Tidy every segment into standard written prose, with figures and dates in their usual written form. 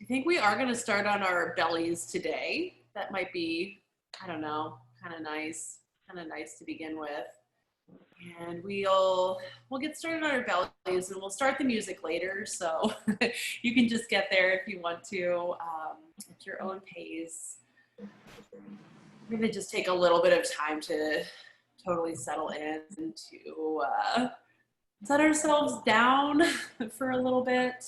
I think we are going to start on our bellies today. That might be, I don't know, kind of nice to begin with. And we'll get started on our bellies, and we'll start the music later. So you can just get there if you want to at your own pace. I'm going to just take a little bit of time to totally settle in to set ourselves down for a little bit.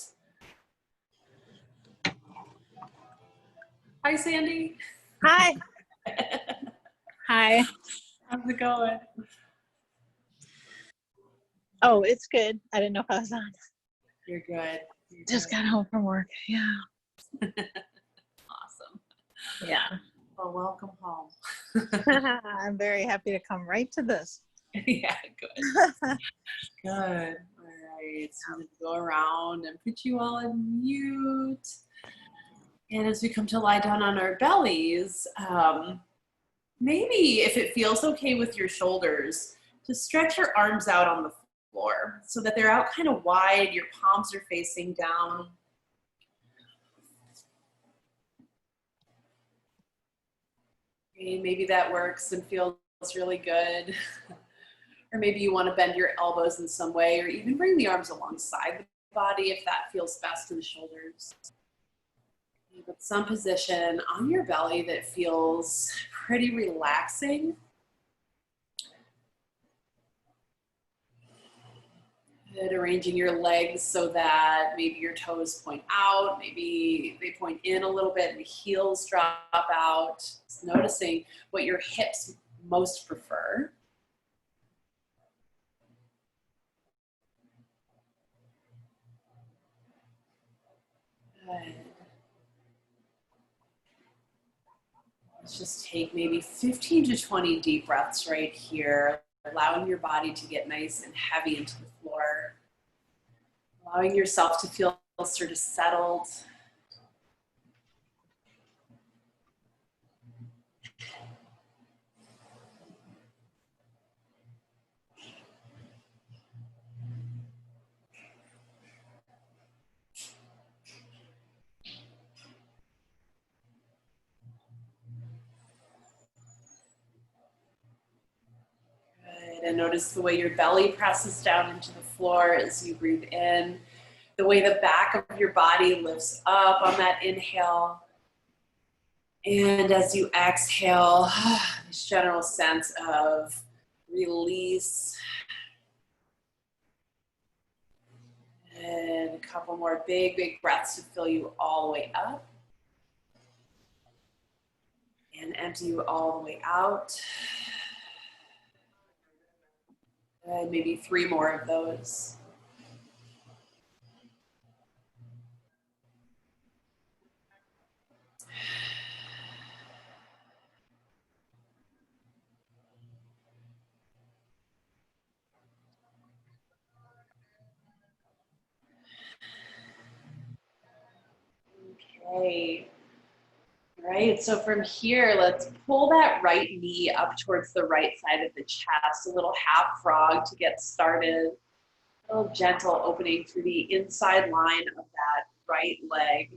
Hi, Sandy. Hi. Hi. How's it going? Oh, it's good. I didn't know if I was on. You're good. Just got home from work. Yeah. Awesome. Yeah. Well, welcome home. I'm very happy to come right to this. Yeah, good. Good. All right. So I'm going to go around and put you all on mute. And as we come to lie down on our bellies, maybe if it feels okay with your shoulders, to stretch your arms out on the floor so that they're out kind of wide, your palms are facing down. Okay, maybe that works and feels really good. Or maybe you want to bend your elbows in some way, or even bring the arms alongside the body if that feels best in the shoulders. But some position on your belly that feels pretty relaxing. Good. Arranging your legs so that maybe your toes point out, maybe they point in a little bit and the heels drop out. Just noticing what your hips most prefer. Good. Let's just take maybe 15 to 20 deep breaths right here, allowing your body to get nice and heavy into the floor, allowing yourself to feel sort of settled. Good. And notice the way your belly presses down into the floor as you breathe in, the way the back of your body lifts up on that inhale. And as you exhale, this general sense of release. And a couple more big, big breaths to fill you all the way up. And empty you all the way out. And maybe 3 more of those. Okay. All right, so from here, let's pull that right knee up towards the right side of the chest, a little half frog to get started. A little gentle opening through the inside line of that right leg.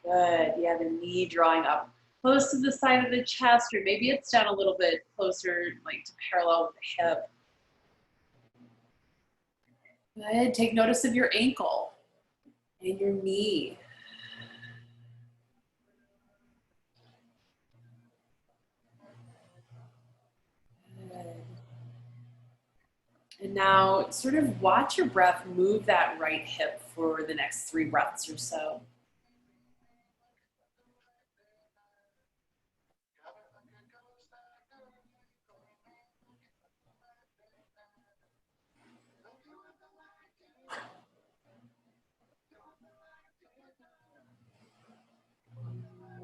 Good, yeah, the knee drawing up close to the side of the chest, or maybe it's down a little bit closer, like to parallel with the hip. Good, take notice of your ankle and your knee. And now sort of watch your breath move that right hip for the next 3 breaths or so.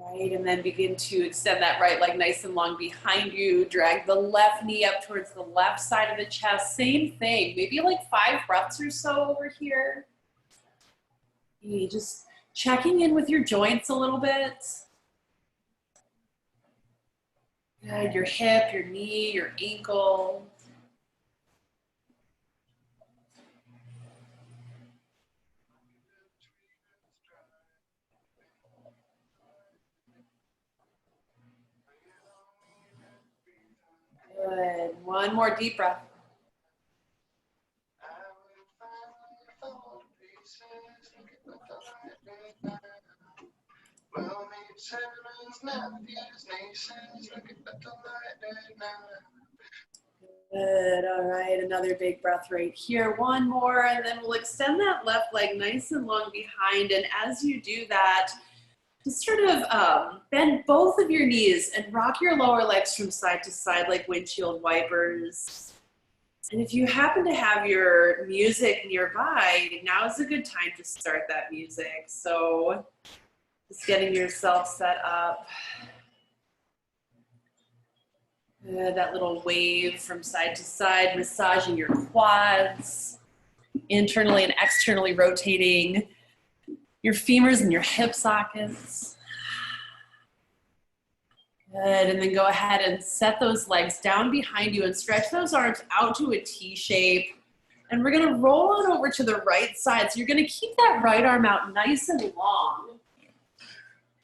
Right, and then begin to extend that right leg nice and long behind you. Drag the left knee up towards the left side of the chest. Same thing, maybe like 5 breaths or so over here. Okay, just checking in with your joints a little bit. Good, your hip, your knee, your ankle. One more deep breath. Good, all right, another big breath right here. One more, and then we'll extend that left leg nice and long behind. And as you do that, just sort of bend both of your knees and rock your lower legs from side to side like windshield wipers. And if you happen to have your music nearby, now is a good time to start that music. So just getting yourself set up. Good, that little wave from side to side, massaging your quads, internally and externally rotating your femurs and your hip sockets. Good, and then go ahead and set those legs down behind you and stretch those arms out to a T shape. And we're gonna roll on over to the right side. So you're gonna keep that right arm out nice and long.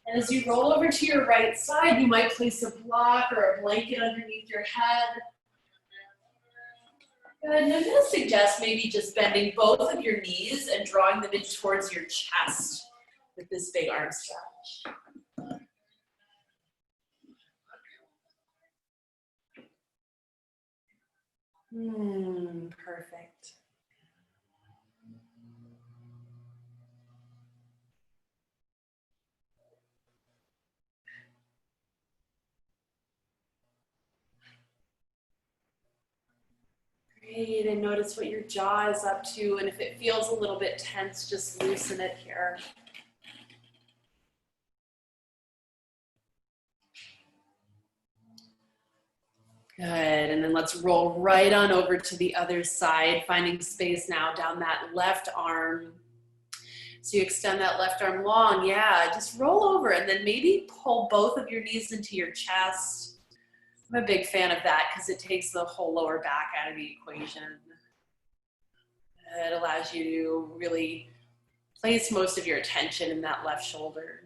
And as you roll over to your right side, you might place a block or a blanket underneath your head. Good, and I'm gonna suggest maybe just bending both of your knees and drawing them in towards your chest with this big arm stretch. Perfect. Great, and notice what your jaw is up to, and if it feels a little bit tense, just loosen it here. Good, and then let's roll right on over to the other side, finding space now down that left arm. So you extend that left arm long, yeah, just roll over and then maybe pull both of your knees into your chest. I'm a big fan of that because it takes the whole lower back out of the equation. It allows you to really place most of your attention in that left shoulder.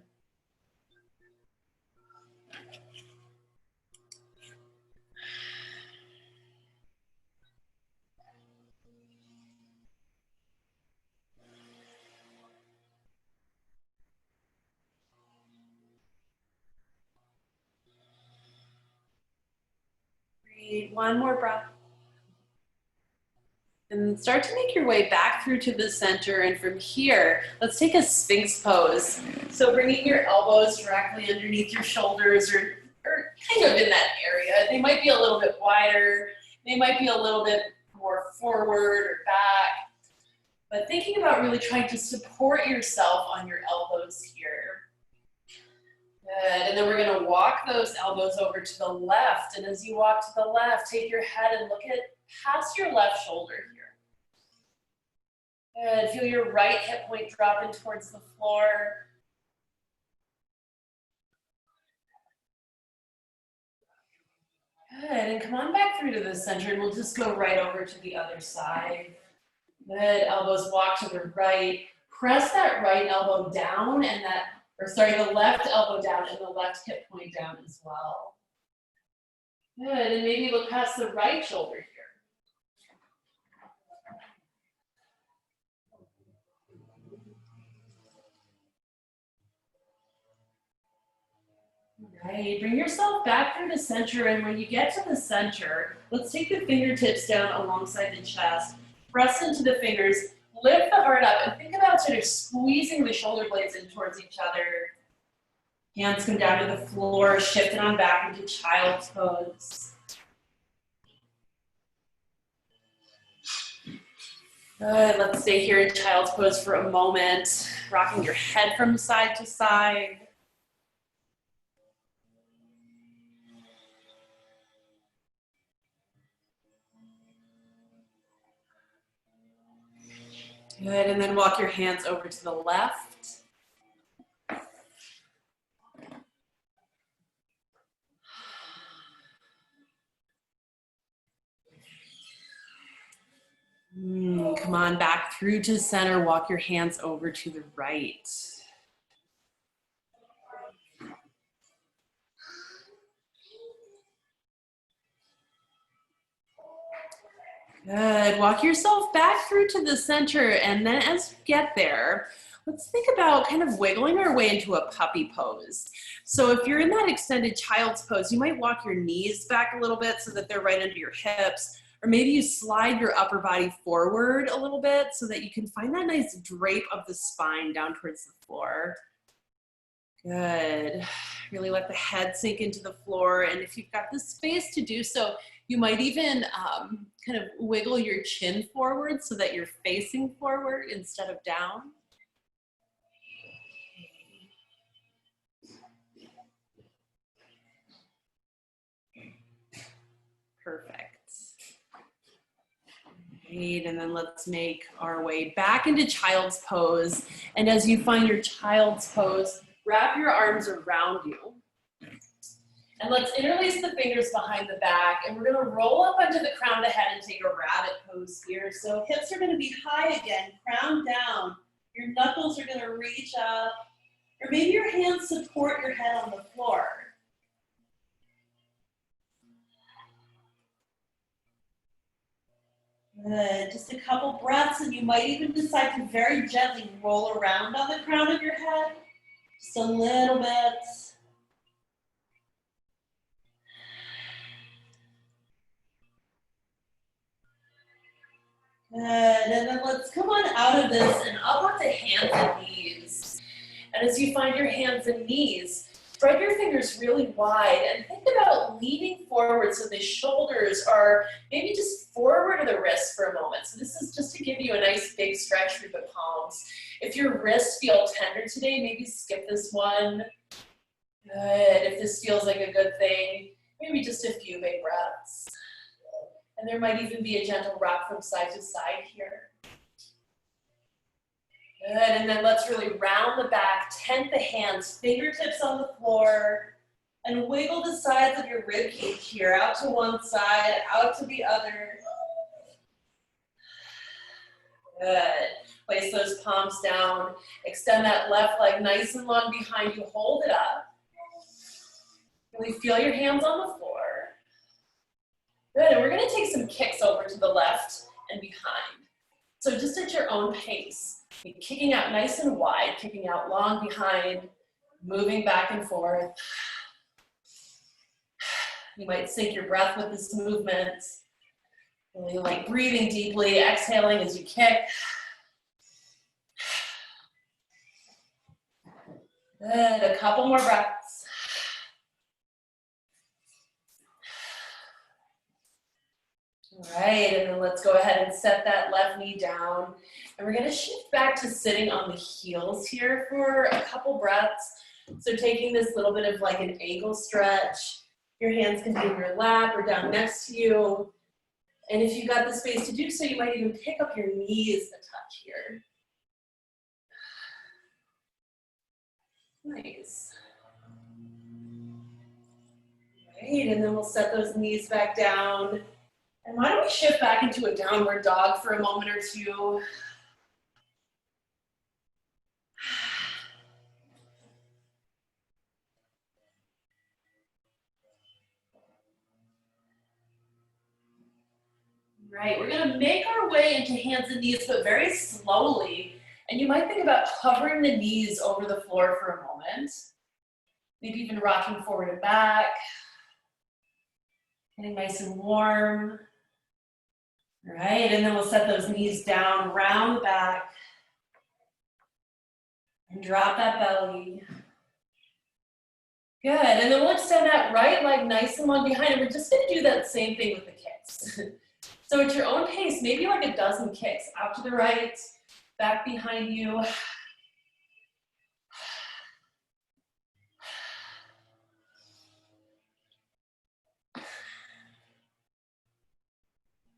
Great, one more breath. And start to make your way back through to the center. And from here, let's take a Sphinx pose. So bringing your elbows directly underneath your shoulders or kind of in that area. They might be a little bit wider. They might be a little bit more forward or back. But thinking about really trying to support yourself on your elbows here. Good, and then we're gonna walk those elbows over to the left. And as you walk to the left, take your head and look at past your left shoulder here. Good, feel your right hip point dropping towards the floor. Good, and come on back through to the center and we'll just go right over to the other side. Good, elbows walk to the right. Press that right elbow down and the left elbow down and the left hip point down as well. Good, and maybe look past the right shoulder here. Right, bring yourself back through the center, and when you get to the center, let's take the fingertips down alongside the chest, press into the fingers, lift the heart up, and think about sort of squeezing the shoulder blades in towards each other. Hands come down to the floor, shifting on back into child's pose. Good, let's stay here in child's pose for a moment, rocking your head from side to side. Good, and then walk your hands over to the left. Come on back through to center, walk your hands over to the right. Good. Walk yourself back through to the center, and then as you get there, let's think about kind of wiggling our way into a puppy pose. So if you're in that extended child's pose, you might walk your knees back a little bit so that they're right under your hips, or maybe you slide your upper body forward a little bit so that you can find that nice drape of the spine down towards the floor. Good. Really let the head sink into the floor, and if you've got the space to do so, you might even kind of wiggle your chin forward so that you're facing forward instead of down. Perfect. Great, and then let's make our way back into child's pose. And as you find your child's pose, wrap your arms around you. And let's interlace the fingers behind the back, and we're gonna roll up onto the crown of the head and take a rabbit pose here. So hips are gonna be high again, crown down. Your knuckles are gonna reach up, or maybe your hands support your head on the floor. Good, just a couple breaths, and you might even decide to very gently roll around on the crown of your head, just a little bit. Good, and then let's come on out of this and up onto hands and knees. And as you find your hands and knees, spread your fingers really wide and think about leaning forward so the shoulders are maybe just forward of the wrists for a moment. So this is just to give you a nice big stretch through the palms. If your wrists feel tender today, maybe skip this one. Good, if this feels like a good thing, maybe just a few big breaths. And there might even be a gentle rock from side to side here. Good, and then let's really round the back, tent the hands, fingertips on the floor, and wiggle the sides of your rib cage here, out to one side, out to the other. Good. Place those palms down. Extend that left leg nice and long behind you. Hold it up. Really feel your hands on the floor. Good, and we're gonna take some kicks over to the left and behind. So just at your own pace, kicking out nice and wide, kicking out long behind, moving back and forth. You might sync your breath with this movement. Really like breathing deeply, exhaling as you kick. Good, a couple more breaths. All right, and then let's go ahead and set that left knee down. And we're gonna shift back to sitting on the heels here for a couple breaths. So taking this little bit of like an ankle stretch. Your hands can be in your lap or down next to you. And if you've got the space to do so, you might even pick up your knees a touch here. Nice. Great, and then we'll set those knees back down. And why don't we shift back into a downward dog for a moment or two. Right, we're gonna make our way into hands and knees, but very slowly. And you might think about hovering the knees over the floor for a moment. Maybe even rocking forward and back. Getting nice and warm. All right, and then we'll set those knees down, round the back. And drop that belly. Good, and then we'll extend that right leg nice and long behind, and we're just gonna do that same thing with the kicks. So at your own pace, maybe like a dozen kicks, out to the right, back behind you.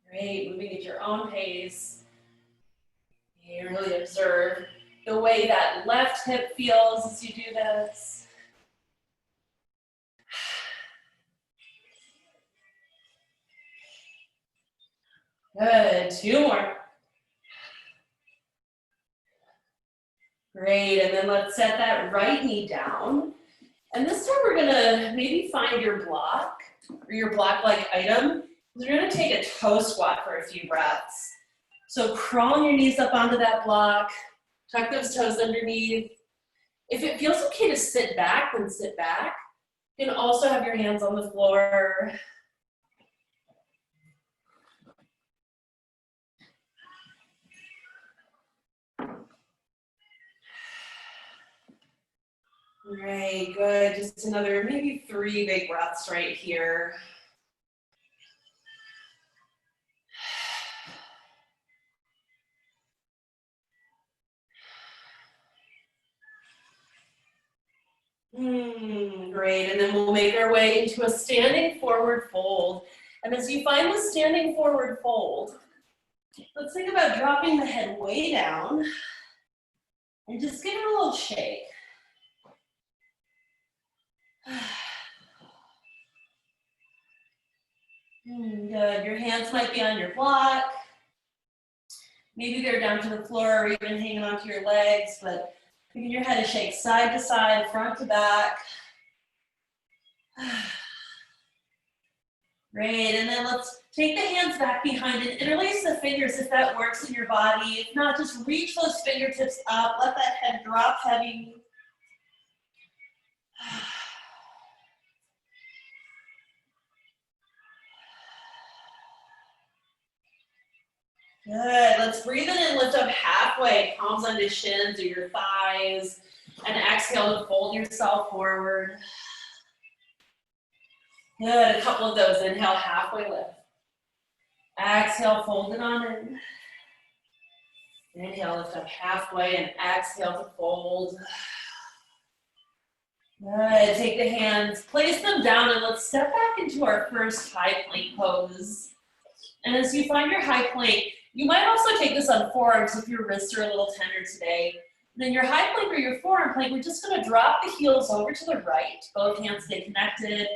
Great, moving at your own pace. You really observe the way that left hip feels as you do this. Good, two more. Great, and then let's set that right knee down. And this time we're gonna maybe find your block or your block-like item. We're gonna take a toe squat for a few breaths. So crawling your knees up onto that block, tuck those toes underneath. If it feels okay to sit back, then sit back. You can also have your hands on the floor. Great, good. Just another maybe 3 big breaths right here. Great, and then we'll make our way into a standing forward fold. And as you find the standing forward fold, let's think about dropping the head way down and just give it a little shake. Good, your hands might be on your block. Maybe they're down to the floor or even hanging onto your legs, but giving your head a shake side to side, front to back. Great, and then let's take the hands back behind and interlace the fingers if that works in your body. If not, just reach those fingertips up, let that head drop heavy. Good, let's breathe in and lift up halfway, palms onto shins or your thighs, and exhale to fold yourself forward. Good, a couple of those. Inhale, halfway lift. Exhale, fold it on in. Inhale, lift up halfway, and exhale to fold. Good, take the hands, place them down, and let's step back into our first high plank pose. And as you find your high plank, you might also take this on forearms if your wrists are a little tender today. And then your high plank or your forearm plank, we're just gonna drop the heels over to the right. Both hands stay connected.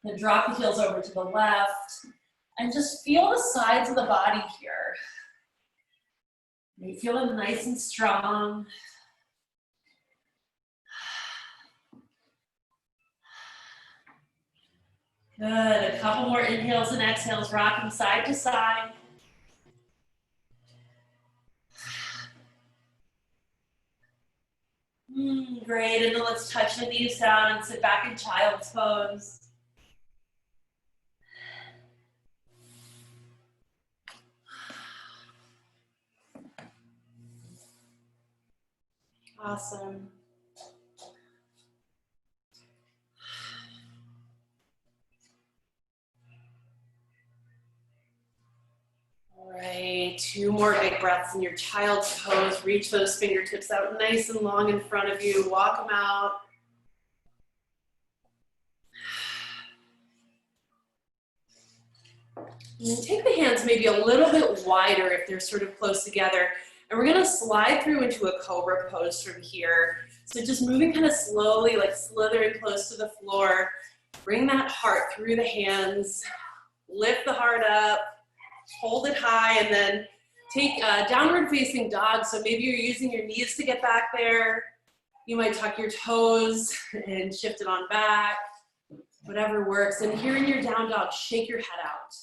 Then drop the heels over to the left. And just feel the sides of the body here. You feel them nice and strong. Good, a couple more inhales and exhales, rocking side to side. Great, and then let's touch the knees down and sit back in child's pose. Awesome. All right, 2 more big breaths in your child's pose. Reach those fingertips out nice and long in front of you. Walk them out. And take the hands maybe a little bit wider if they're sort of close together. And we're gonna slide through into a cobra pose from here. So just moving kind of slowly, like slithering close to the floor. Bring that heart through the hands. Lift the heart up. Hold it high, and then take downward facing dog. So maybe you're using your knees to get back there. You might tuck your toes and shift it on back. Whatever works. And here in your down dog, shake your head out.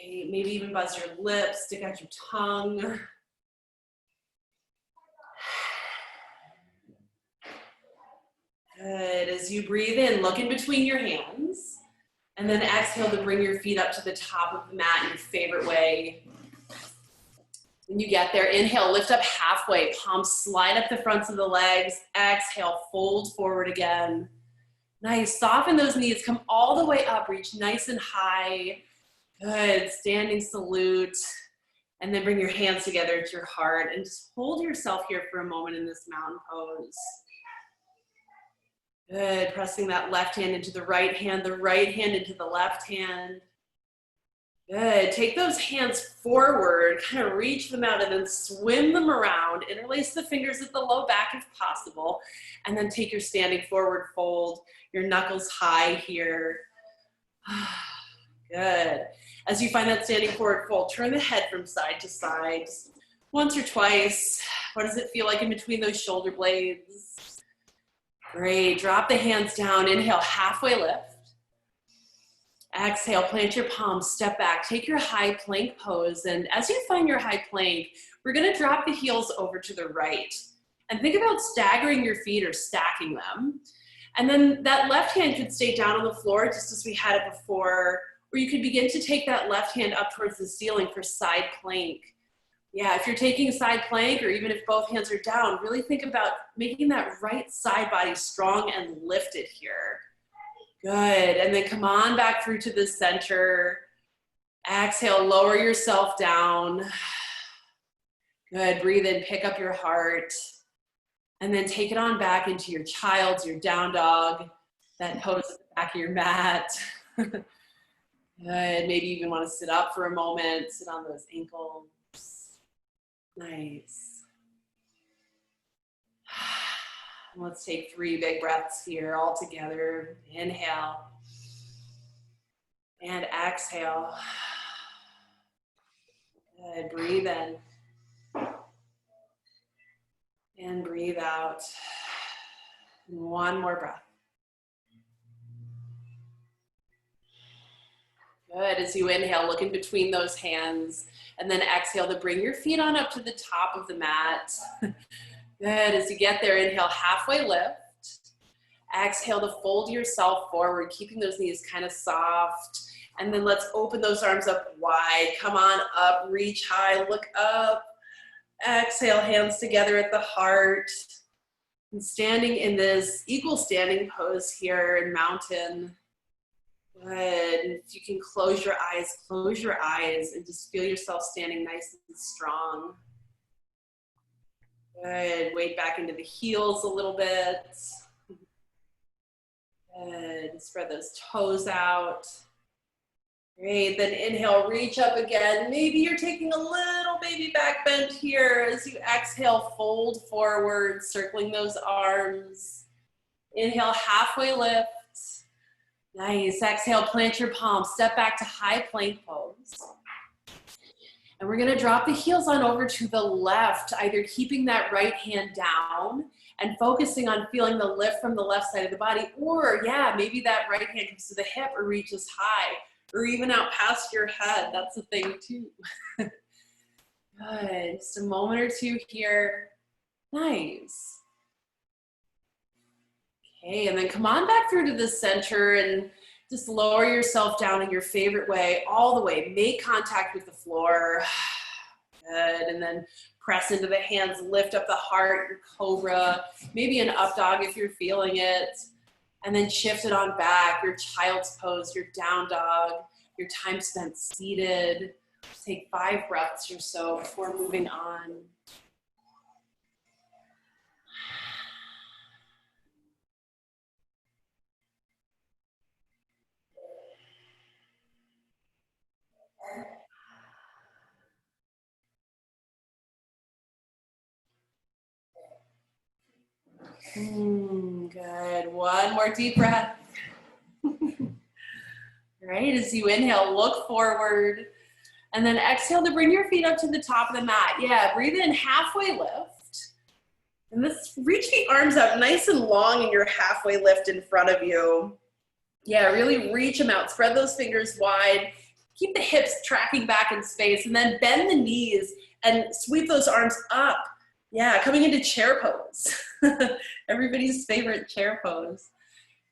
Great. Maybe even buzz your lips, stick out your tongue. Good. As you breathe in, look in between your hands. And then exhale to bring your feet up to the top of the mat in your favorite way. When you get there, inhale, lift up halfway, palms slide up the fronts of the legs. Exhale, fold forward again. Nice, soften those knees, come all the way up, reach nice and high. Good, standing salute. And then bring your hands together to your heart and just hold yourself here for a moment in this mountain pose. Good, pressing that left hand into the right hand into the left hand. Good, take those hands forward, kind of reach them out and then swim them around. Interlace the fingers at the low back if possible. And then take your standing forward fold, your knuckles high here. Good. As you find that standing forward fold, turn the head from side to side. Just once or twice. What does it feel like in between those shoulder blades? Great, drop the hands down, inhale, halfway lift. Exhale, plant your palms, step back, take your high plank pose. And as you find your high plank, we're gonna drop the heels over to the right. And think about staggering your feet or stacking them. And then that left hand could stay down on the floor just as we had it before, or you could begin to take that left hand up towards the ceiling for side plank. Yeah, if you're taking side plank, or even if both hands are down, really think about making that right side body strong and lifted here. Good, and then come on back through to the center. Exhale, lower yourself down. Good, breathe in, pick up your heart. And then take it on back into your child's, your down dog, that pose at the back of your mat. Good, maybe you even want to sit up for a moment, sit on those ankles. Nice. Let's take 3 big breaths here all together. Inhale and exhale. Good, breathe in and breathe out. And one more breath. Good, as you inhale, look in between those hands, and then exhale to bring your feet on up to the top of the mat. Good, as you get there, inhale, halfway lift. Exhale to fold yourself forward, keeping those knees kind of soft. And then let's open those arms up wide. Come on up, reach high, look up. Exhale, hands together at the heart. And standing in this equal standing pose here in mountain. Good, and if you can close your eyes and just feel yourself standing nice and strong. Good, weight back into the heels a little bit. Good, spread those toes out. Great, then inhale, reach up again. Maybe you're taking a little baby back bend here. As you exhale, fold forward, circling those arms. Inhale, halfway lift. Nice, exhale, plant your palms, step back to high plank pose. And we're gonna drop the heels on over to the left, either keeping that right hand down and focusing on feeling the lift from the left side of the body, or yeah, maybe that right hand comes to the hip or reaches high, or even out past your head. That's a thing too. Good, just a moment or two here. Nice. Okay, and then come on back through to the center and just lower yourself down in your favorite way, all the way. Make contact with the floor. Good, and then press into the hands, lift up the heart, your cobra, maybe an up dog if you're feeling it. And then shift it on back, your child's pose, your down dog, your time spent seated. Just take 5 breaths or so before moving on. Good. One more deep breath. Right, as you inhale, look forward. And then exhale to bring your feet up to the top of the mat. Yeah, breathe in, halfway lift. And this, reach the arms up nice and long in your halfway lift in front of you. Yeah, really reach them out. Spread those fingers wide. Keep the hips tracking back in space. And then bend the knees and sweep those arms up. Yeah, coming into chair pose. Everybody's favorite chair pose.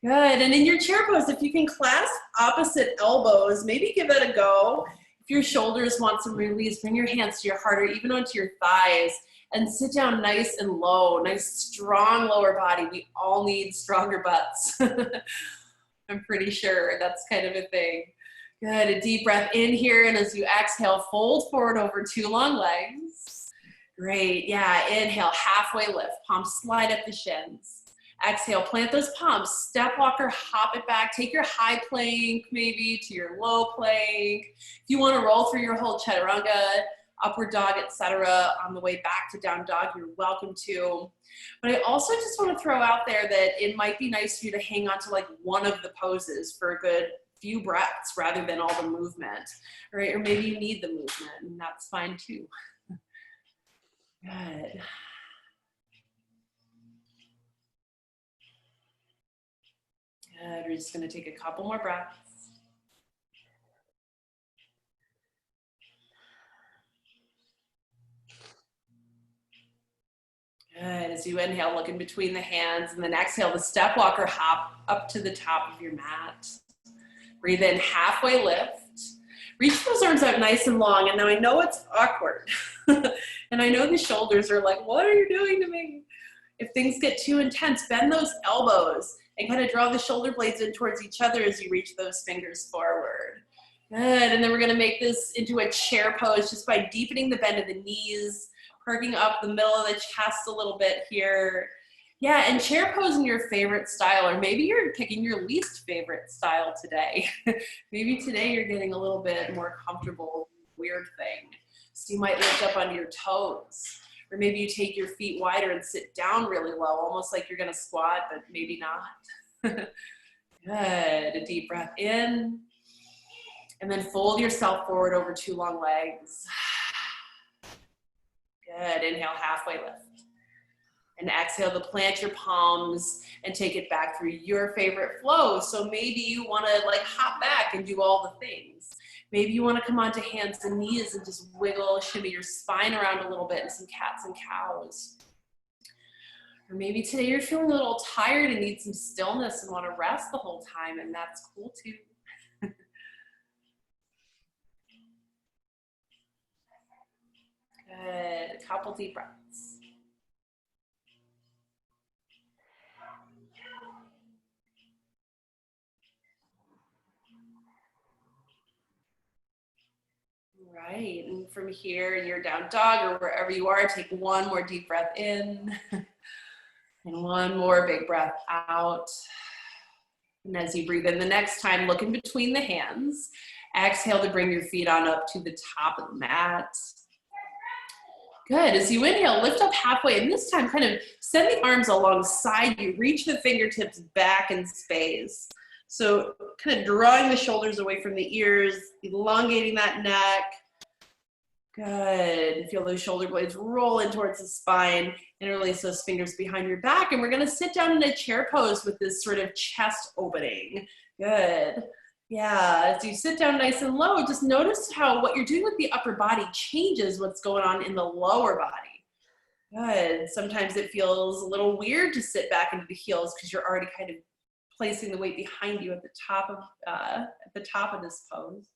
Good, and in your chair pose, if you can clasp opposite elbows, maybe give it a go. If your shoulders want some release, bring your hands to your heart or even onto your thighs and sit down nice and low, nice strong lower body. We all need stronger butts. I'm pretty sure that's kind of a thing. Good, a deep breath in here, and as you exhale, fold forward over 2 long legs. Great, yeah, inhale, halfway lift, palms slide up the shins. Exhale, plant those palms, step walker, hop it back, take your high plank maybe to your low plank. If you wanna roll through your whole chaturanga, upward dog, etc. on the way back to down dog, you're welcome to. But I also just wanna throw out there that it might be nice for you to hang on to like one of the poses for a good few breaths rather than all the movement, right? Or maybe you need the movement, and that's fine too. Good. Good, we're just gonna take a couple more breaths. As you inhale, look in between the hands, and then exhale the step walker hop up to the top of your mat. Breathe in, halfway lift. Reach those arms out nice and long, and now I know it's awkward. And I know the shoulders are like, what are you doing to me? If things get too intense, bend those elbows and kind of draw the shoulder blades in towards each other as you reach those fingers forward. Good, and then we're gonna make this into a chair pose just by deepening the bend of the knees, perking up the middle of the chest a little bit here. Yeah, and chair pose in your favorite style, or maybe you're picking your least favorite style today. Maybe today you're getting a little bit more comfortable, weird thing. So you might lift up onto your toes, or maybe you take your feet wider and sit down really low, almost like you're gonna squat, but maybe not. Good, a deep breath in, and then fold yourself forward over two long legs. Good, inhale, halfway lift. And exhale to plant your palms and take it back through your favorite flow. So maybe you wanna like hop back and do all the things. Maybe you wanna come onto hands and knees and just wiggle, shimmy your spine around a little bit in some cats and cows. Or maybe today you're feeling a little tired and need some stillness and wanna rest the whole time, and that's cool too. Good, a couple deep breaths. Right, and from here in your down dog or wherever you are, take one more deep breath in and one more big breath out. And as you breathe in the next time, look in between the hands. Exhale to bring your feet on up to the top of the mat. Good, as you inhale, lift up halfway, and this time kind of send the arms alongside you. Reach the fingertips back in space. So kind of drawing the shoulders away from the ears, elongating that neck. Good. Feel those shoulder blades roll in towards the spine. Interlace those fingers behind your back. And we're going to sit down in a chair pose with this sort of chest opening. Good. Yeah, as you sit down nice and low, just notice how what you're doing with the upper body changes what's going on in the lower body. Good. Sometimes it feels a little weird to sit back into the heels because you're already kind of placing the weight behind you at the top of this pose.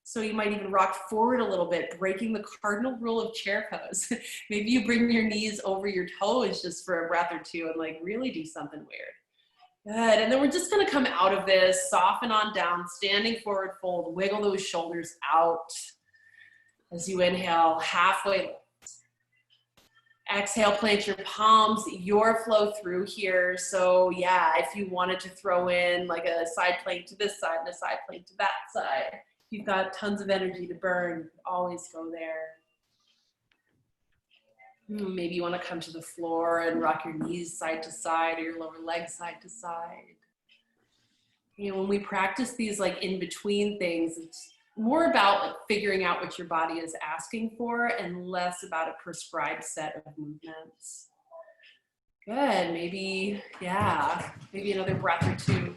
So you might even rock forward a little bit, breaking the cardinal rule of chair pose. Maybe you bring your knees over your toes just for a breath or two and like really do something weird. Good, and then we're just gonna come out of this, soften on down, standing forward fold, wiggle those shoulders out. As you inhale, halfway lift. Exhale, plant your palms, your flow through here. So yeah, if you wanted to throw in like a side plank to this side and a side plank to that side, you've got tons of energy to burn, you can always go there. Maybe you want to come to the floor and rock your knees side to side or your lower legs side to side. You know, when we practice these like in between things, it's more about like figuring out what your body is asking for and less about a prescribed set of movements. Good, maybe, yeah, maybe another breath or two.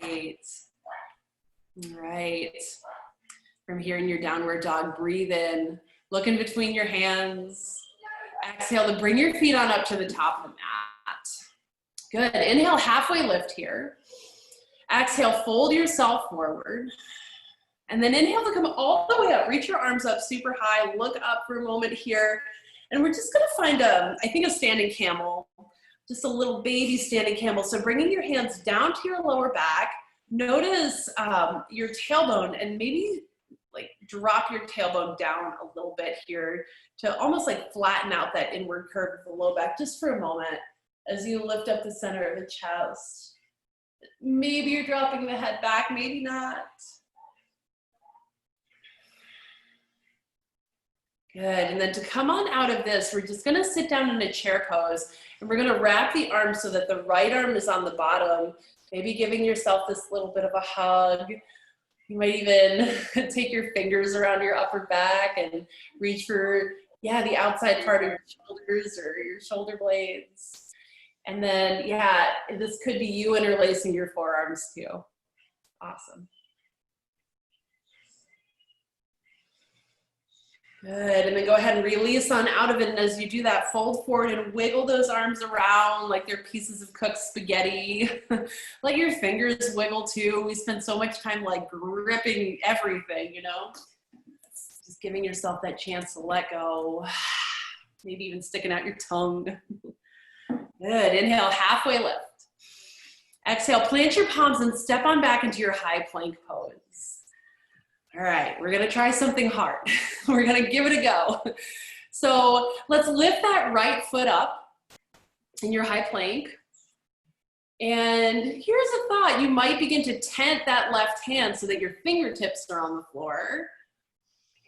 Great. All right. From here in your downward dog, breathe in, look in between your hands. Exhale to bring your feet on up to the top of the mat. Good. Inhale, halfway lift here. Exhale, fold yourself forward. And then inhale to come all the way up. Reach your arms up super high. Look up for a moment here. And we're just going to find I think a standing camel. Just a little baby standing camel. So bringing your hands down to your lower back. Notice your tailbone and maybe like drop your tailbone down a little bit here to almost like flatten out that inward curve of the low back just for a moment as you lift up the center of the chest. Maybe you're dropping the head back, maybe not. Good, and then to come on out of this, we're just gonna sit down in a chair pose and we're gonna wrap the arms so that the right arm is on the bottom, maybe giving yourself this little bit of a hug. You might even take your fingers around your upper back and reach for, yeah, the outside part of your shoulders or your shoulder blades. And then, yeah, this could be you interlacing your forearms too. Awesome. Good, and then go ahead and release on out of it, and as you do that, fold forward and wiggle those arms around like they're pieces of cooked spaghetti. Let your fingers wiggle too. We spend so much time like gripping everything, you know? Just giving yourself that chance to let go. Maybe even sticking out your tongue. Good, inhale, halfway lift. Exhale, plant your palms and step on back into your high plank pose. All right, we're gonna try something hard. We're gonna give it a go. So let's lift that right foot up in your high plank. And here's a thought. You might begin to tent that left hand so that your fingertips are on the floor.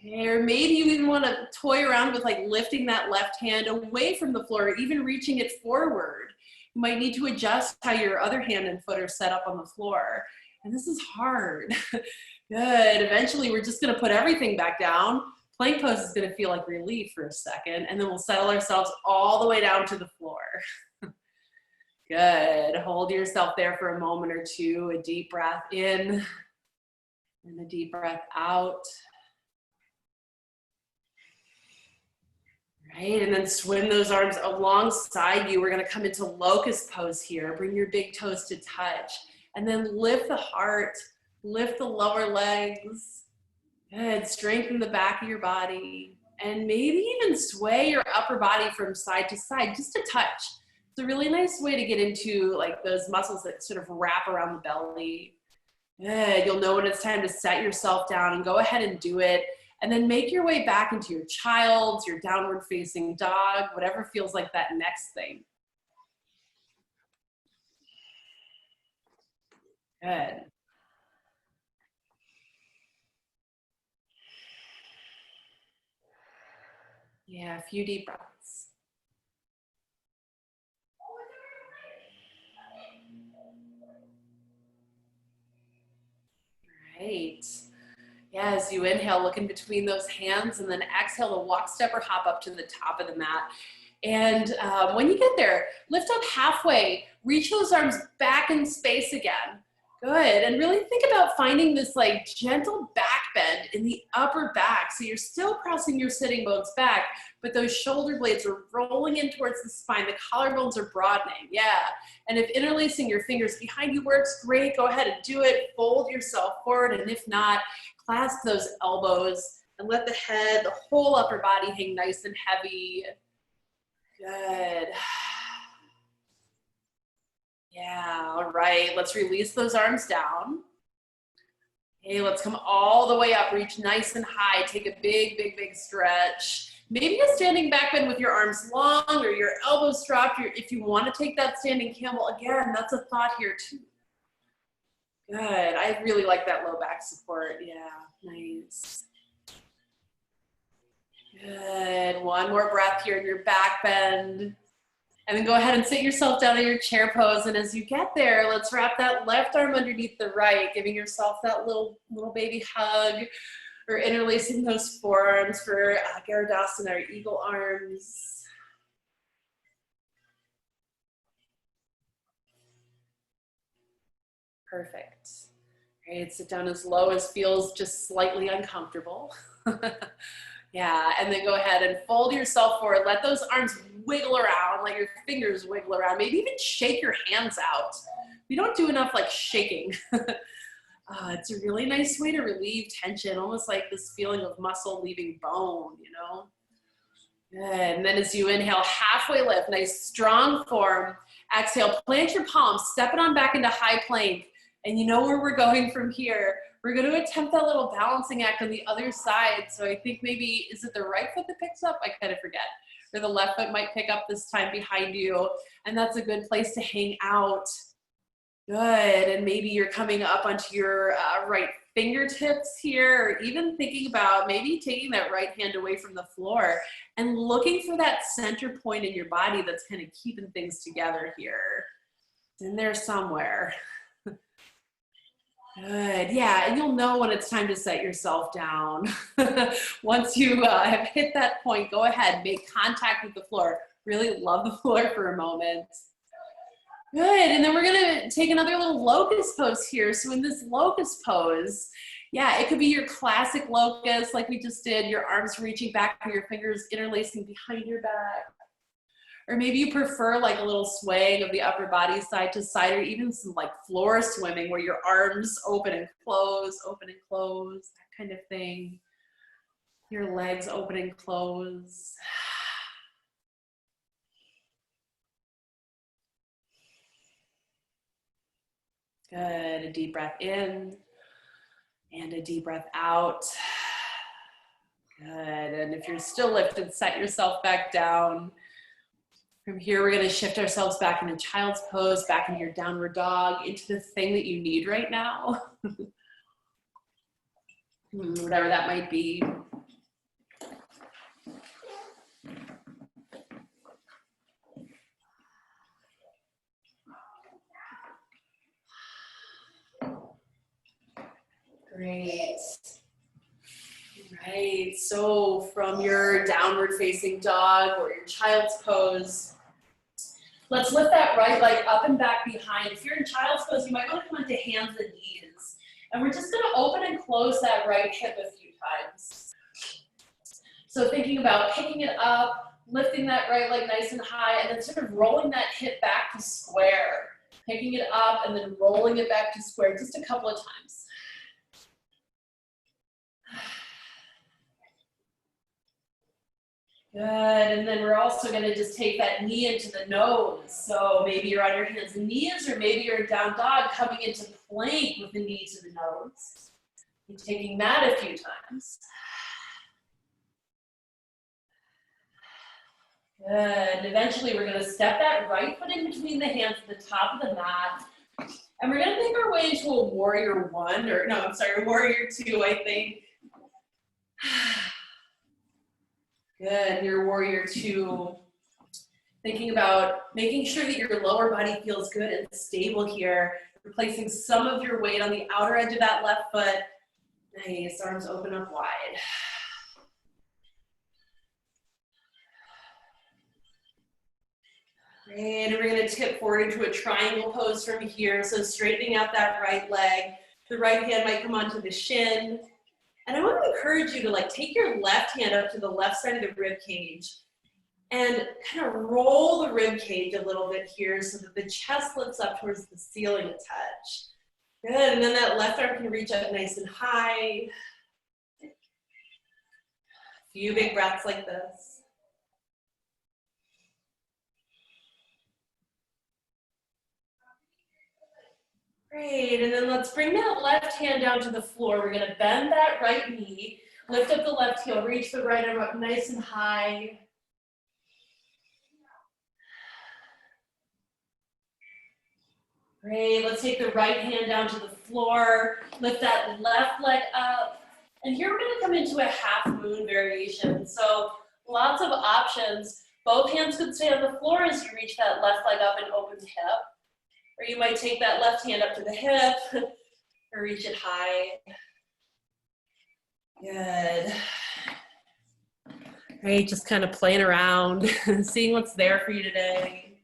Or maybe you even wanna toy around with like lifting that left hand away from the floor, or even reaching it forward. You might need to adjust how your other hand and foot are set up on the floor. And this is hard. Good, eventually we're just gonna put everything back down. Plank pose is gonna feel like relief for a second, and then we'll settle ourselves all the way down to the floor. Good, hold yourself there for a moment or two, a deep breath in, and a deep breath out. Right, and then swim those arms alongside you. We're gonna come into locust pose here. Bring your big toes to touch, and then lift the heart. Lift the lower legs. Good, strengthen the back of your body. And maybe even sway your upper body from side to side, just a touch. It's a really nice way to get into like those muscles that sort of wrap around the belly. Good, you'll know when it's time to set yourself down, and go ahead and do it. And then make your way back into your child's, your downward facing dog, whatever feels like that next thing. Good. Yeah, a few deep breaths. Right. Yeah, as you inhale, look in between those hands, and then exhale to walk, step, or hop up to the top of the mat. And when you get there, lift up halfway, reach those arms back in space again. Good, and really think about finding this like gentle back bend in the upper back. So you're still pressing your sitting bones back, but those shoulder blades are rolling in towards the spine. The collarbones are broadening, yeah. And if interlacing your fingers behind you works, great, go ahead and do it. Fold yourself forward, and if not, clasp those elbows and let the head, the whole upper body hang nice and heavy. Good. Yeah, all right, let's release those arms down. Okay, let's come all the way up, reach nice and high, take a big, big, big stretch. Maybe a standing back bend with your arms long or your elbows dropped. If you want to take that standing camel, again, that's a thought here too. Good, I really like that low back support, yeah, nice. Good, one more breath here in your back bend. And then go ahead and sit yourself down in your chair pose. And as you get there, let's wrap that left arm underneath the right, giving yourself that little baby hug, or interlacing those forearms for Garudasana, or eagle arms. Perfect. All right, sit down as low as feels just slightly uncomfortable. Yeah, and then go ahead and fold yourself forward. Let those arms wiggle around, let your fingers wiggle around. Maybe even shake your hands out. We don't do enough like shaking. It's a really nice way to relieve tension, almost like this feeling of muscle leaving bone, you know? Good, and then as you inhale, halfway lift, nice strong form. Exhale, plant your palms, step it on back into high plank. And you know where we're going from here. We're going to attempt that little balancing act on the other side. So I think maybe, is it the right foot that picks up? I kind of forget. Or the left foot might pick up this time behind you. And that's a good place to hang out. Good, and maybe you're coming up onto your right fingertips here, or even thinking about maybe taking that right hand away from the floor and looking for that center point in your body that's kind of keeping things together here. It's in there somewhere. Good, yeah, and you'll know when it's time to set yourself down. Once you have hit that point, go ahead, make contact with the floor. Really love the floor for a moment. Good, and then we're gonna take another little locust pose here. So in this locust pose, yeah, it could be your classic locust like we just did, your arms reaching back or your fingers interlacing behind your back. Or maybe you prefer like a little swaying of the upper body side to side, or even some like floor swimming where your arms open and close, that kind of thing. Your legs open and close. Good, a deep breath in and a deep breath out. Good, and if you're still lifted, set yourself back down. From here, we're gonna shift ourselves back into child's pose, back into your downward dog, into the thing that you need right now. Whatever that might be. Great. Right, so from your downward facing dog or your child's pose, let's lift that right leg up and back behind. If you're in child's pose, you might want to come onto hands and knees. And we're just gonna open and close that right hip a few times. So thinking about picking it up, lifting that right leg nice and high, and then sort of rolling that hip back to square. Picking it up and then rolling it back to square just a couple of times. Good, and then we're also gonna just take that knee into the nose. So maybe you're on your hands and knees, or maybe you're a down dog coming into plank with the knee to the nose. You're taking that a few times. Good, and eventually we're gonna step that right foot in between the hands at the top of the mat. And we're gonna make our way into a warrior one, or no, I'm sorry, warrior two, I think. Good, your warrior two. Thinking about making sure that your lower body feels good and stable here. Replacing some of your weight on the outer edge of that left foot. Nice, arms open up wide. Great, and we're gonna tip forward into a triangle pose from here. So straightening out that right leg. The right hand might come onto the shin. And I want to encourage you to like take your left hand up to the left side of the rib cage and kind of roll the rib cage a little bit here so that the chest lifts up towards the ceiling a touch. Good, and then that left arm can reach up nice and high. A few big breaths like this. Great, and then let's bring that left hand down to the floor. We're gonna bend that right knee, lift up the left heel, reach the right arm up nice and high. Great, let's take the right hand down to the floor, lift that left leg up. And here we're gonna come into a half moon variation. So lots of options. Both hands could stay on the floor as you reach that left leg up and open the hip. Or you might take that left hand up to the hip or reach it high. Good. Great, just kind of playing around, seeing what's there for you today.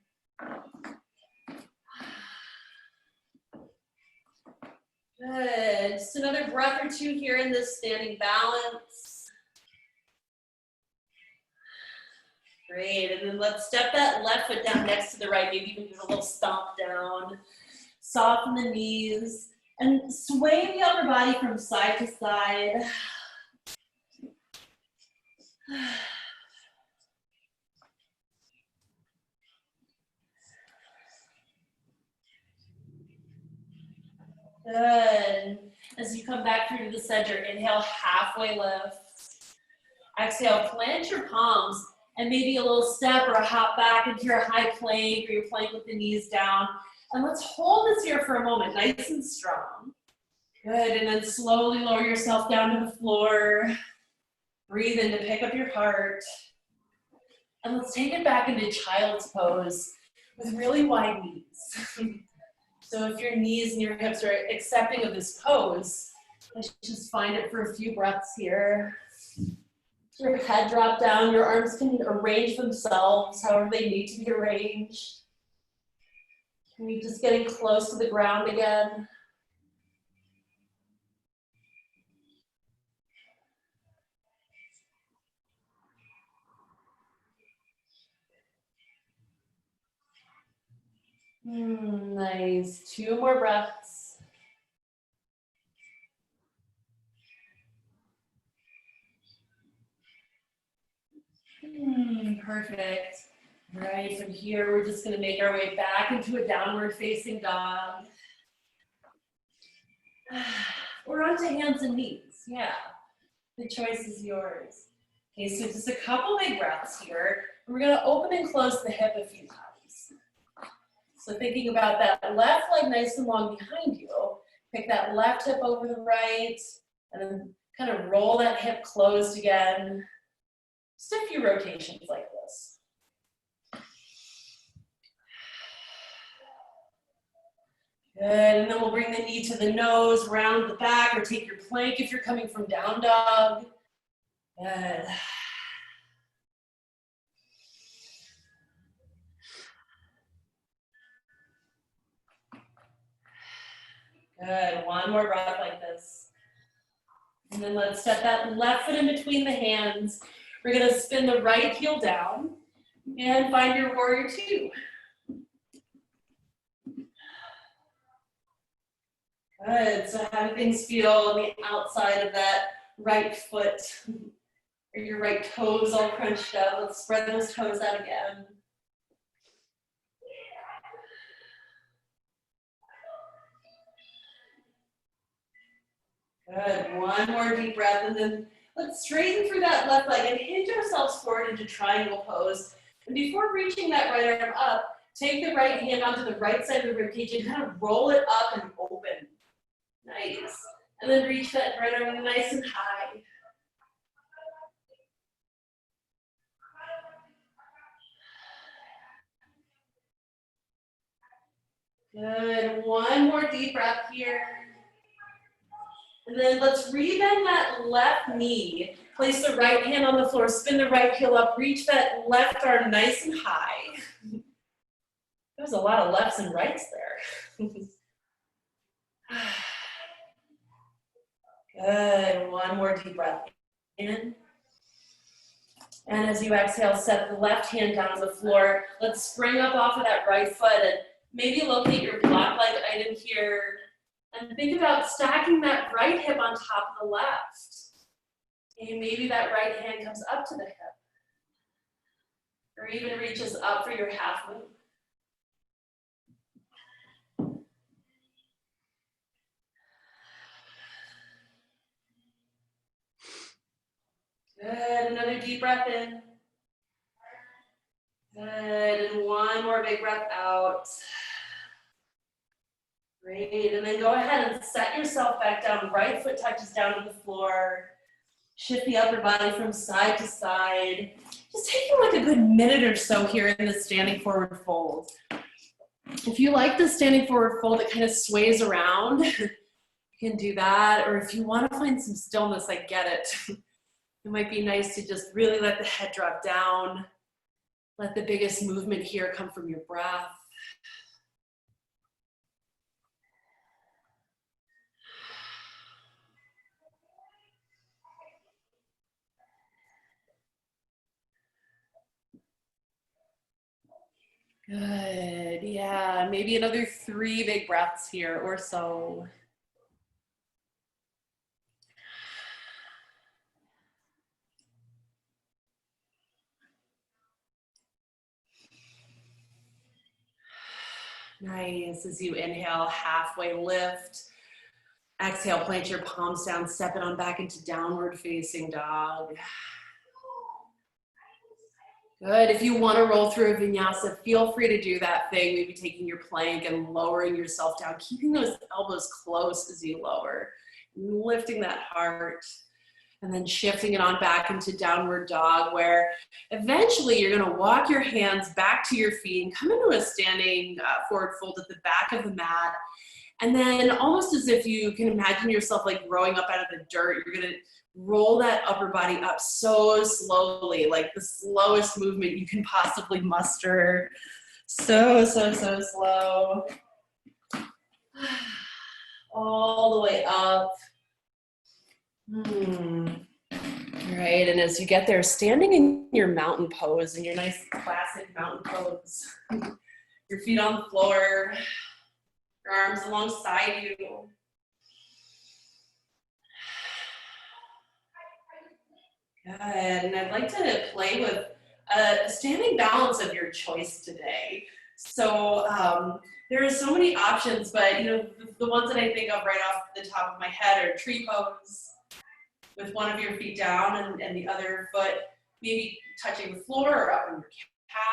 Good, just another breath or two here in this standing balance. Great, and then let's step that left foot down next to the right, maybe even give a little stomp down. Soften the knees, and sway the upper body from side to side. Good. As you come back through to the center, inhale, halfway lift. Exhale, plant your palms and maybe a little step or a hop back into your high plank or your plank with the knees down. And let's hold this here for a moment, nice and strong. Good, and then slowly lower yourself down to the floor. Breathe in to pick up your heart. And let's take it back into child's pose with really wide knees. So if your knees and your hips are accepting of this pose, let's just find it for a few breaths here. Your head drop down, your arms can arrange themselves however they need to be arranged. Maybe just getting close to the ground again. Nice. 2 more breaths. Perfect. All right, from here, we're just going to make our way back into a downward facing dog. We're onto hands and knees. Yeah, the choice is yours. Okay, so just a couple big breaths here. We're going to open and close the hip a few times. So thinking about that left leg nice and long behind you, pick that left hip over the right, and then kind of roll that hip closed again. Just a few rotations like this. Good, and then we'll bring the knee to the nose, round the back, or take your plank if you're coming from down dog. Good. Good, 1 more breath like this. And then let's step that left foot in between the hands. We're gonna spin the right heel down and find your warrior 2. Good, so how do things feel on the outside of that right foot? Are your right toes all crunched up? Let's spread those toes out again. Good, 1 more deep breath, and then let's straighten through that left leg and hinge ourselves forward into triangle pose. And before reaching that right arm up, take the right hand onto the right side of the ribcage and kind of roll it up and open. Nice. And then reach that right arm nice and high. Good, 1 more deep breath here. And then let's rebend that left knee. Place the right hand on the floor, spin the right heel up, reach that left arm nice and high. There's a lot of lefts and rights there. Good, 1 more deep breath in. And as you exhale, set the left hand down on the floor. Let's spring up off of that right foot and maybe locate your block leg item here. And think about stacking that right hip on top of the left. And maybe that right hand comes up to the hip. Or even reaches up for your half moon. Good, another deep breath in. Good, and 1 more big breath out. Great, and then go ahead and set yourself back down. Right foot touches down to the floor. Shift the upper body from side to side. Just taking like a good minute or so here in the standing forward fold. If you like the standing forward fold that kind of sways around, you can do that. Or if you want to find some stillness, I get it. It might be nice to just really let the head drop down. Let the biggest movement here come from your breath. Good, yeah, maybe another 3 big breaths here or so. Nice, as you inhale, halfway lift. Exhale, plant your palms down, step it on back into downward facing dog. Good, if you want to roll through a vinyasa, feel free to do that thing, maybe taking your plank and lowering yourself down, keeping those elbows close as you lower, lifting that heart, and then shifting it on back into downward dog, where eventually you're going to walk your hands back to your feet and come into a standing forward fold at the back of the mat. And then almost as if you can imagine yourself like growing up out of the dirt, you're going to roll that upper body up so slowly, like the slowest movement you can possibly muster. So slow. All the way up. All right, and as you get there, standing in your mountain pose, in your nice classic mountain pose, your feet on the floor, your arms alongside you. Good, and I'd like to play with a standing balance of your choice today. So there are so many options, but you know the ones that I think of right off the top of my head are tree pose, with one of your feet down and the other foot maybe touching the floor or up on your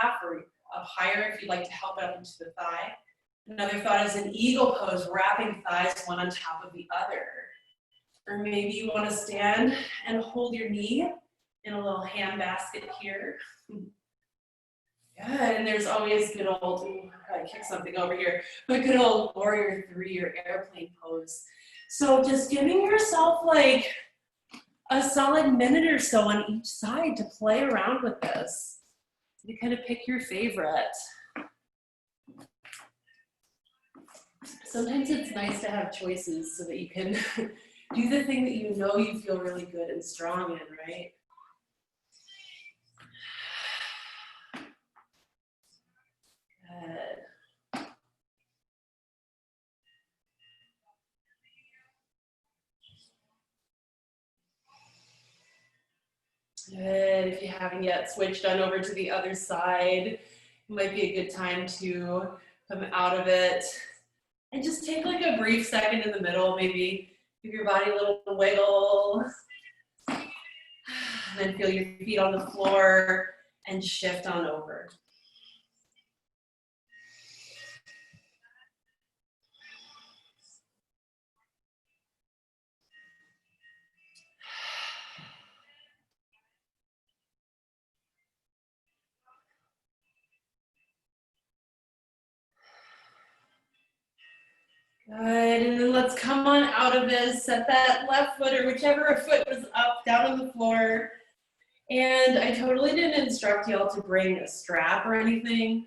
calf or up higher if you'd like to help it up into the thigh. Another thought is an eagle pose, wrapping thighs one on top of the other. Or maybe you want to stand and hold your knee in a little hand basket here. Good, and there's always good old, I kicked something over here, but good old warrior 3 or airplane pose. So just giving yourself like a solid minute or so on each side to play around with this. You kind of pick your favorite. Sometimes it's nice to have choices so that you can do the thing that you know you feel really good and strong in, right? Good. Good. If you haven't yet switched on over to the other side, it might be a good time to come out of it and just take like a brief second in the middle, maybe give your body a little wiggle, and then feel your feet on the floor and shift on over. Good, and then let's come on out of this, set that left foot or whichever foot was up, down on the floor. And I totally didn't instruct y'all to bring a strap or anything,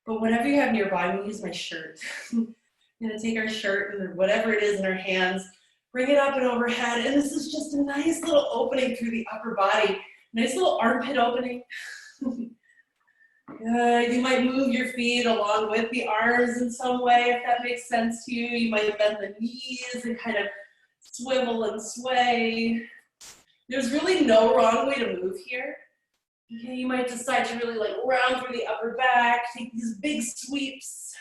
but whatever you have nearby, I'm gonna use my shirt. I'm gonna take our shirt and whatever it is in our hands, bring it up and overhead, and this is just a nice little opening through the upper body, nice little armpit opening. Good. You might move your feet along with the arms in some way, if that makes sense to you. You might bend the knees and kind of swivel and sway. There's really no wrong way to move here. Okay, you might decide to really like round through the upper back, take these big sweeps.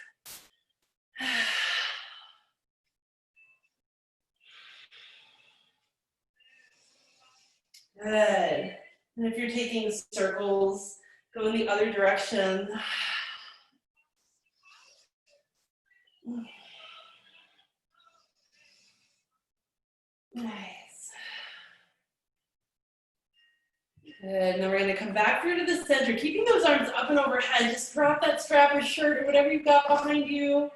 Good. And if you're taking circles, go in the other direction. Nice. Good, and then we're gonna come back through to the center, keeping those arms up and overhead. Just drop that strap or shirt or whatever you've got behind you.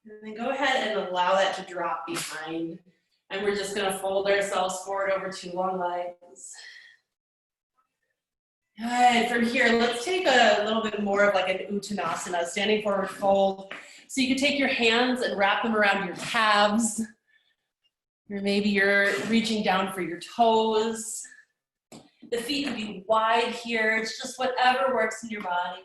And then go ahead and allow that to drop behind. And we're just gonna fold ourselves forward over 2 long legs. Good, from here, let's take a little bit more of like an Uttanasana, standing forward fold. So you can take your hands and wrap them around your calves. Or maybe you're reaching down for your toes. The feet can be wide here. It's just whatever works in your body.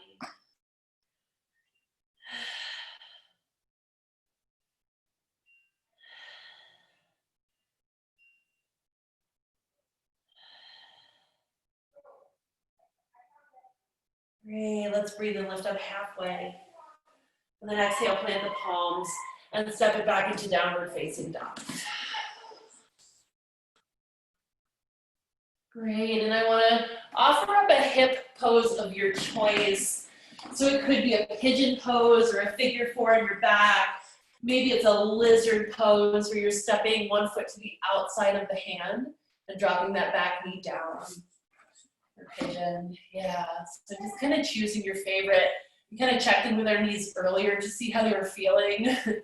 Great, let's breathe and lift up halfway. And then exhale, plant the palms and step it back into downward facing dog. Great, and I wanna offer up a hip pose of your choice. So it could be a pigeon pose or a figure 4 on your back. Maybe it's a lizard pose where you're stepping one foot to the outside of the hand and dropping that back knee down. Or pigeon, yeah. So just kind of choosing your favorite. We kind of checked in with our knees earlier to see how they were feeling. If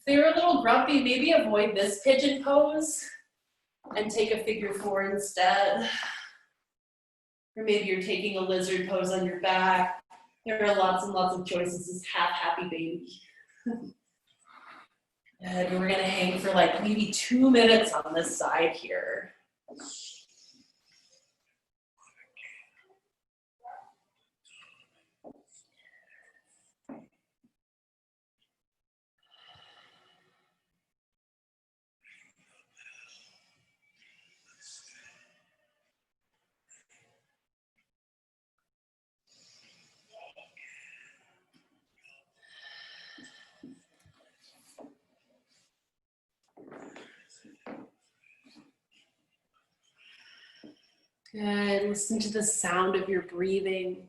they were a little grumpy, maybe avoid this pigeon pose and take a figure 4 instead. Or maybe you're taking a lizard pose on your back. There are lots and lots of choices. This half happy baby. And we're gonna hang for like maybe 2 minutes on this side here. Good. Listen to the sound of your breathing.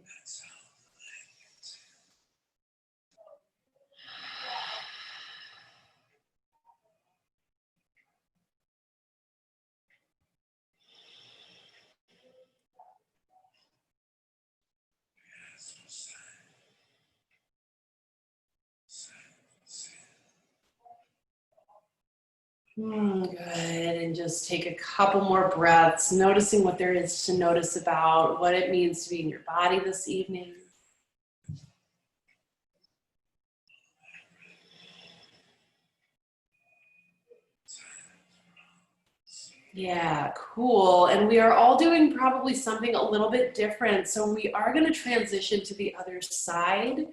Good. And just take a couple more breaths, noticing what there is to notice about what it means to be in your body this evening. Yeah, cool. And we are all doing probably something a little bit different. So we are going to transition to the other side.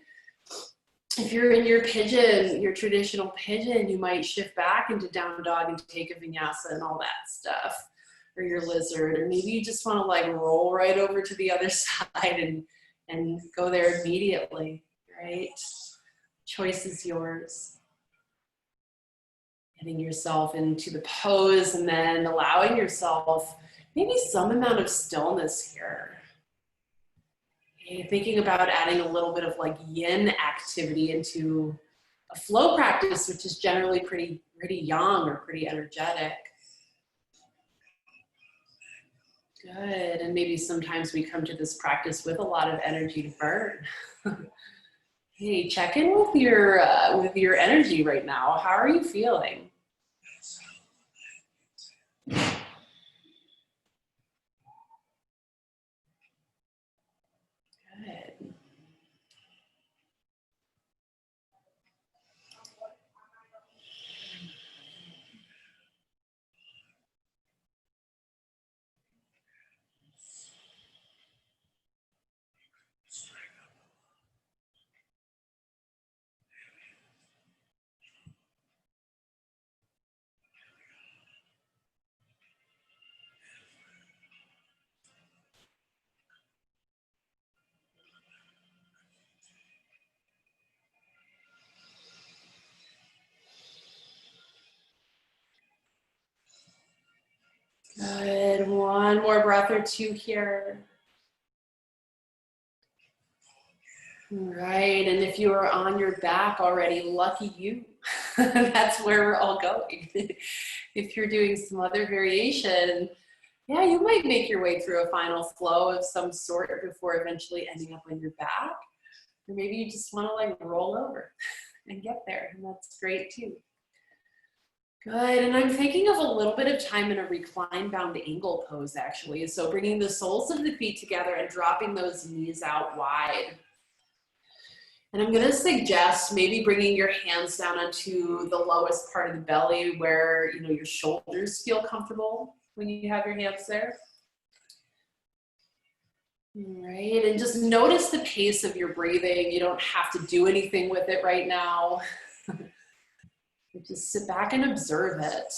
If you're in your pigeon, your traditional pigeon, you might shift back into down dog and take a vinyasa and all that stuff. Or your lizard, or maybe you just want to like roll right over to the other side and go there immediately, right? Choice is yours. Getting yourself into the pose and then allowing yourself maybe some amount of stillness here. Okay, thinking about adding a little bit of like yin activity into a flow practice, which is generally pretty young or pretty energetic. Good, and maybe sometimes we come to this practice with a lot of energy to burn. Hey, check in with your energy right now. How are you feeling? Good. Good. One more breath or two here. Right, and if you are on your back already, lucky you. That's where we're all going. If you're doing some other variation, yeah, you might make your way through a final flow of some sort before eventually ending up on your back. Or maybe you just want to like roll over and get there, and that's great too. Good, and I'm thinking of a little bit of time in a recline bound angle pose actually. So bringing the soles of the feet together and dropping those knees out wide. And I'm gonna suggest maybe bringing your hands down onto the lowest part of the belly where your shoulders feel comfortable when you have your hands there. All right, and just notice the pace of your breathing. You don't have to do anything with it right now. Just sit back and observe it.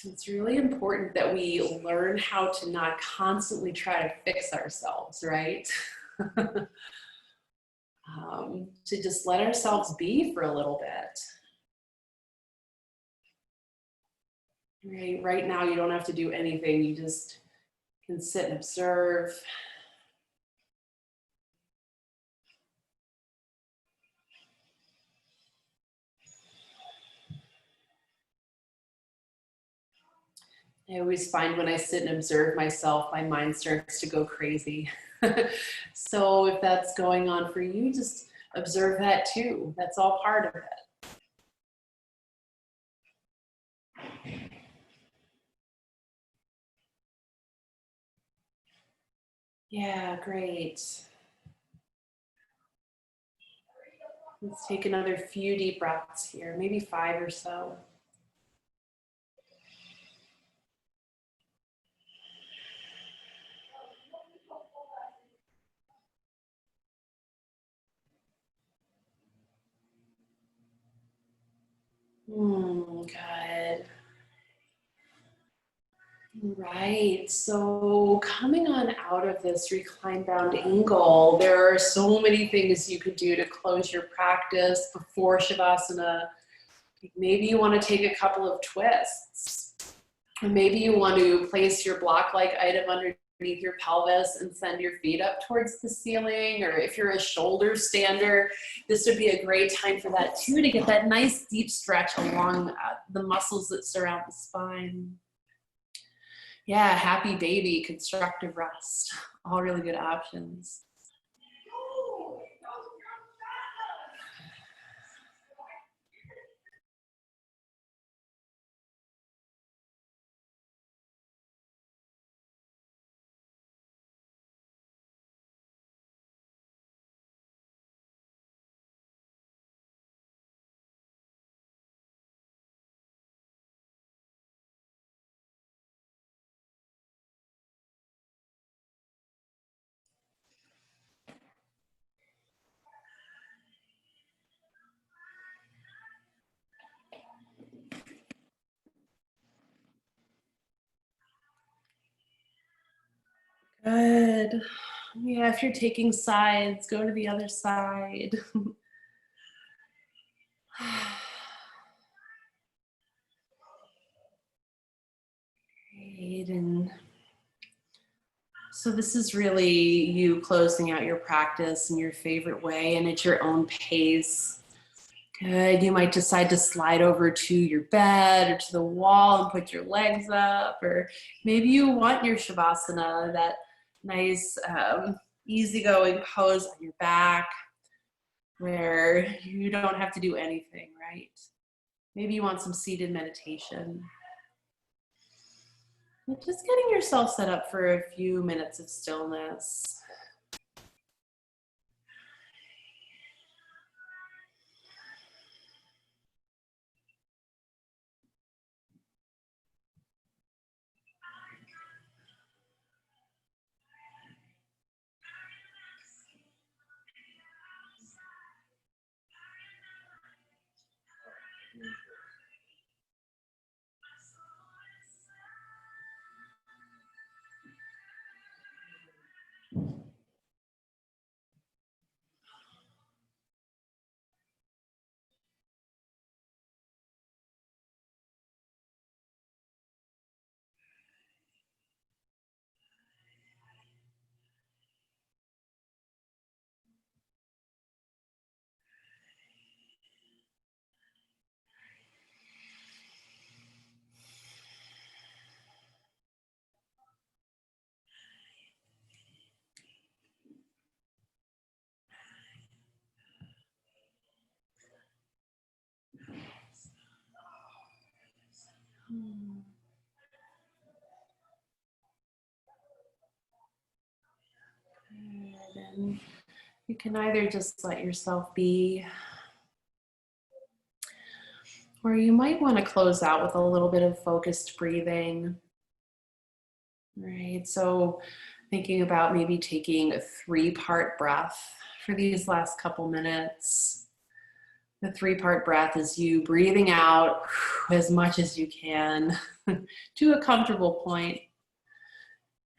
It's really important that we learn how to not constantly try to fix ourselves, right? To just let ourselves be for a little bit. Right now, you don't have to do anything. You just can sit and observe. I always find when I sit and observe myself, my mind starts to go crazy. So if that's going on for you, just observe that too. That's all part of it. Yeah, great. Let's take another few deep breaths here, maybe 5 or so. Good. Right. So coming on out of this recline bound angle, there are so many things you could do to close your practice before Shavasana. Maybe you want to take a couple of twists. Or maybe you want to place your block-like item underneath your pelvis and send your feet up towards the ceiling. Or if you're a shoulder stander, this would be a great time for that too, to get that nice deep stretch along the muscles that surround the spine. Yeah, happy baby, constructive rest, all really good options. Good. Yeah, if you're taking sides, go to the other side. Great. And so this is really you closing out your practice in your favorite way and at your own pace. Good. You might decide to slide over to your bed or to the wall and put your legs up, or maybe you want your Shavasana, that nice easygoing pose on your back where you don't have to do anything, right? Maybe you want some seated meditation. But just getting yourself set up for a few minutes of stillness. And you can either just let yourself be, or you might want to close out with a little bit of focused breathing. Right, so thinking about maybe taking a 3-part breath for these last couple minutes. The 3-part breath is you breathing out as much as you can to a comfortable point.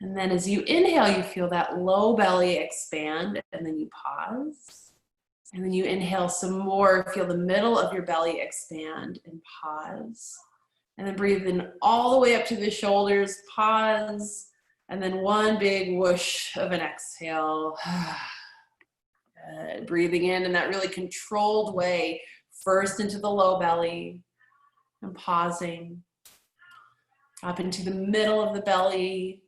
And then as you inhale, you feel that low belly expand, and then you pause. And then you inhale some more, feel the middle of your belly expand and pause. And then breathe in all the way up to the shoulders, pause, and then one big whoosh of an exhale. Breathing in that really controlled way, first into the low belly, and pausing up into the middle of the belly.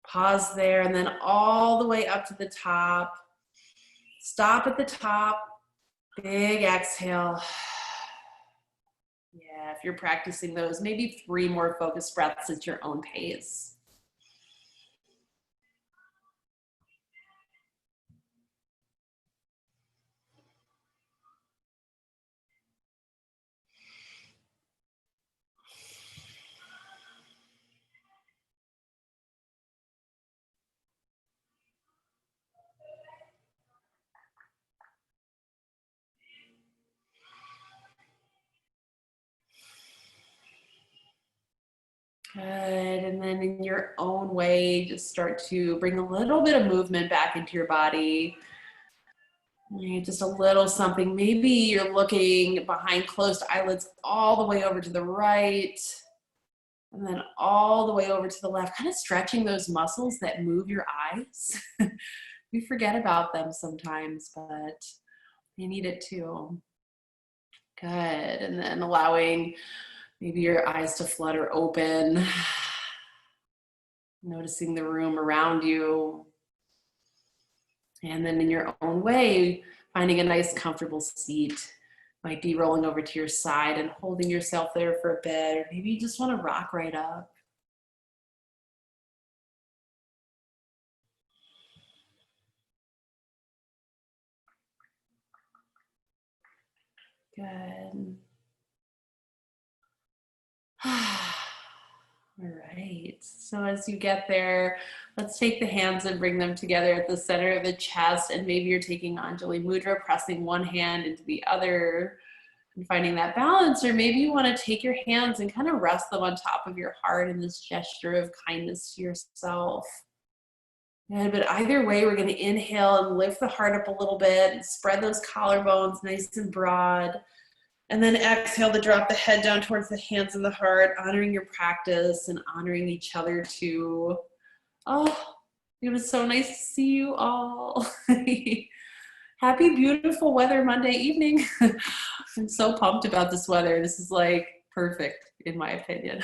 Pause there, and then all the way up to the top. Stop at the top, big exhale. Yeah, if you're practicing those, maybe 3 more focused breaths at your own pace. Good. And then in your own way, just start to bring a little bit of movement back into your body. Just a little something. Maybe you're looking behind closed eyelids all the way over to the right, and then all the way over to the left, kind of stretching those muscles that move your eyes. We forget about them sometimes, but you need it too. Good. And then allowing maybe your eyes to flutter open, noticing the room around you. And then in your own way, finding a nice comfortable seat. Might be rolling over to your side and holding yourself there for a bit, or maybe you just want to rock right up. Good. All right. So as you get there, let's take the hands and bring them together at the center of the chest. And maybe you're taking Anjali Mudra, pressing one hand into the other and finding that balance. Or maybe you want to take your hands and kind of rest them on top of your heart in this gesture of kindness to yourself. Good, but either way, we're going to inhale and lift the heart up a little bit and spread those collarbones nice and broad. And then exhale to drop the head down towards the hands and the heart, honoring your practice and honoring each other too. Oh, it was so nice to see you all. Happy, beautiful weather Monday evening. I'm so pumped about this weather. This is like perfect in my opinion.